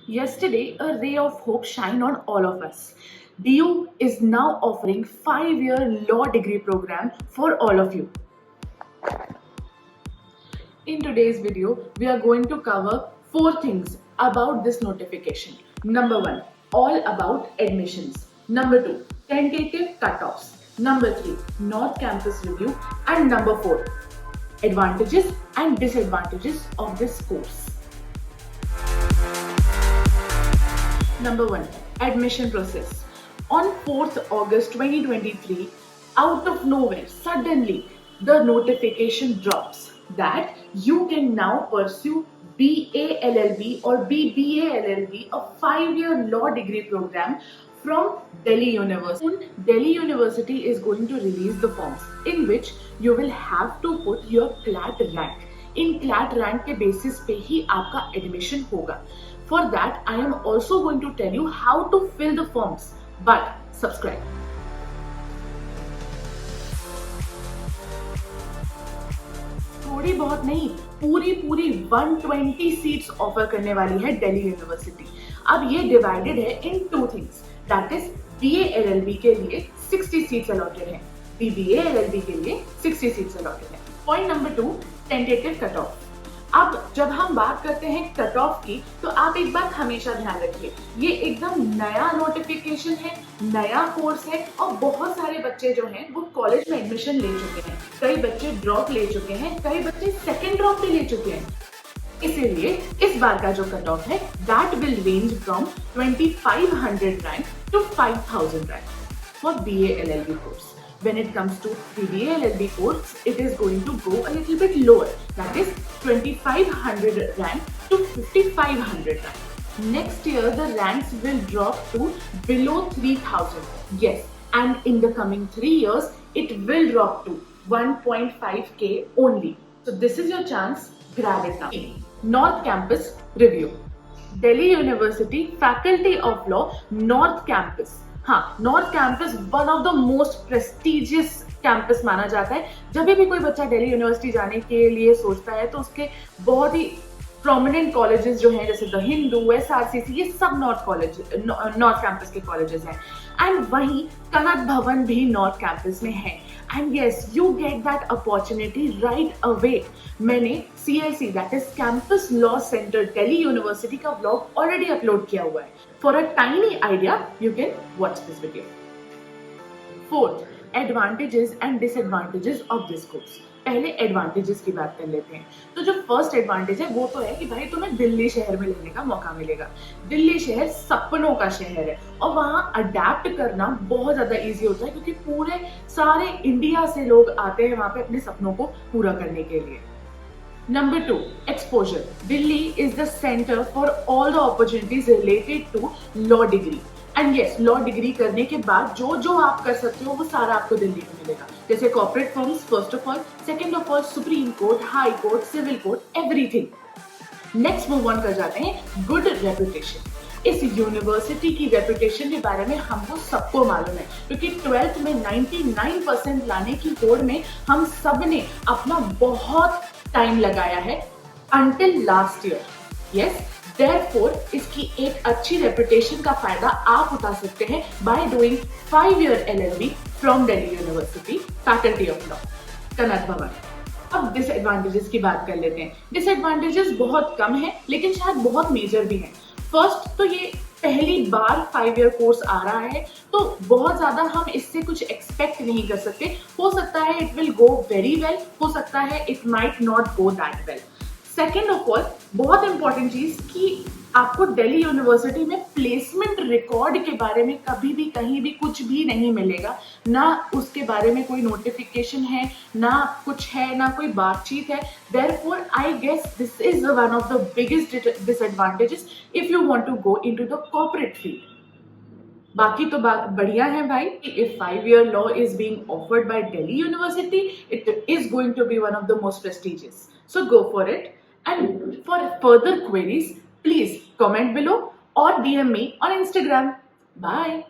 Yesterday, a ray of hope shined on all of us. DU is now offering 5-year law degree program for all of you. In today's video, we are going to cover 4 things about this notification. Number 1, all about admissions. Number 2, tentative cutoffs. Number 3, North Campus review. And number 4, advantages and disadvantages of this course. Number 1, admission process. On 4th August 2023, out of nowhere, suddenly the notification drops that you can now pursue BA LLB or BBA LLB, a 5-year law degree program from Delhi University. Soon, Delhi University is going to release the forms in which you will have to put your CLAT rank. In CLAT rank के basis पे ही आपका admission होगा. For that, I am also going to tell you how to fill the forms. But subscribe. थोड़ी बहुत नहीं, पूरी 120 seats offer करने वाली है दिल्ली यूनिवर्सिटी. अब ये डिवाइडेड है इन 2 things. That is BA LLB के लिए 60 सीट्स अलॉटेड है, BBA LLB के लिए 60 सीट्स अलॉटेड है. Point number 2, tentative cut off. अब जब हम बात करते हैं कट ऑफ की, तो आप एक बात हमेशा ध्यान रखिए, ये एकदम नया नोटिफिकेशन है, नया कोर्स है और बहुत सारे बच्चे जो हैं वो कॉलेज में एडमिशन ले चुके हैं. कई बच्चे ड्रॉप ले चुके हैं, कई बच्चे सेकेंड ड्रॉप भी ले चुके हैं. इसीलिए इस बार का जो कट ऑफ है that will range from 2500 rank to 5000 rank for BA LLB course. When it comes to BBA LLB course, it is going to go a little bit lower. That is 2500 rank to 5500 rank. Next year, the ranks will drop to below 3000. Yes, and in the coming 3 years, it will drop to 1.5k only. So this is your chance. Grab it now. North Campus review. Delhi University Faculty of Law North Campus. हाँ, north campus one of the most prestigious campus माना जाता है. जब भी कोई बच्चा Delhi university जाने के लिए सोचता है तो उसके बहुत ही प्रोमिनेंट कॉलेजेस जो हैं जैसे द हिंदू, SRCC, ये सब नॉर्थ कैंपस के कॉलेजेस हैं. एंड वहीं कनक भवन भी नॉर्थ कैंपस में है. And yes, you get that opportunity right away. मैंने CLC that is campus law centre Delhi university का व्लॉग ऑलरेडी अपलोड किया हुआ है. For a tiny idea, you can watch this video. 4th, advantages and disadvantages of this course. पहले advantages की बात कर लेते हैं. तो जो फर्स्ट एडवांटेज है वो तो है कि भाई तुम्हें दिल्ली शहर में लेने का मौका मिलेगा. दिल्ली शहर सपनों का शहर है और वहाँ अडेप्ट करना बहुत ज्यादा इजी होता है क्योंकि पूरे सारे इंडिया से लोग आते हैं वहाँ पे अपने सपनों को पूरा करने के लिए. Number 2, exposure. Delhi is the center for all the opportunities related to law degree. And yes, law degree करने के बाद जो आप कर सकते हो वो सारा आपको दिल्ली में मिलेगा. जैसे corporate firms first of all, second of all Supreme Court, High Court, Civil Court, everything. Next move on कर जाते हैं good reputation. इस यूनिवर्सिटी की रेपुटेशन के बारे में हमको सबको मालूम है क्योंकि 12th में 99% लाने की होड़ में हम सब ने अपना बहुत टाइम लगाया है until last year. Yes, therefore इसकी एक अच्छी रेपुटेशन का फायदा आप उठा सकते हैं by doing 5-year LLB from Delhi University Faculty of Law, कनक भवन. अब डिसएडवांटेजेस की बात कर लेते हैं. डिसएडवांटेजेस बहुत कम है लेकिन शायद बहुत मेजर भी हैं. फर्स्ट तो ये पहली बार 5-year कोर्स आ रहा है तो बहुत ज्यादा हम इससे कुछ एक्सपेक्ट नहीं कर सकते. हो सकता है it will go very well, हो सकता है it might not go that well. Second of all, बहुत इंपॉर्टेंट चीज कि आपको दिल्ली यूनिवर्सिटी में प्लेसमेंट रिकॉर्ड के बारे में कभी भी कहीं भी कुछ भी नहीं मिलेगा. ना उसके बारे में कोई नोटिफिकेशन है, ना कुछ है, ना कोई बातचीत है. Therefore I guess this is one of the biggest disadvantages if you want to go into the corporate field. बाकी तो बात बढ़िया है भाई. If 5-year law is being offered by Delhi University, it is going to be one of the most prestigious. So go for it. And for further queries, please comment below or DM me on Instagram. Bye.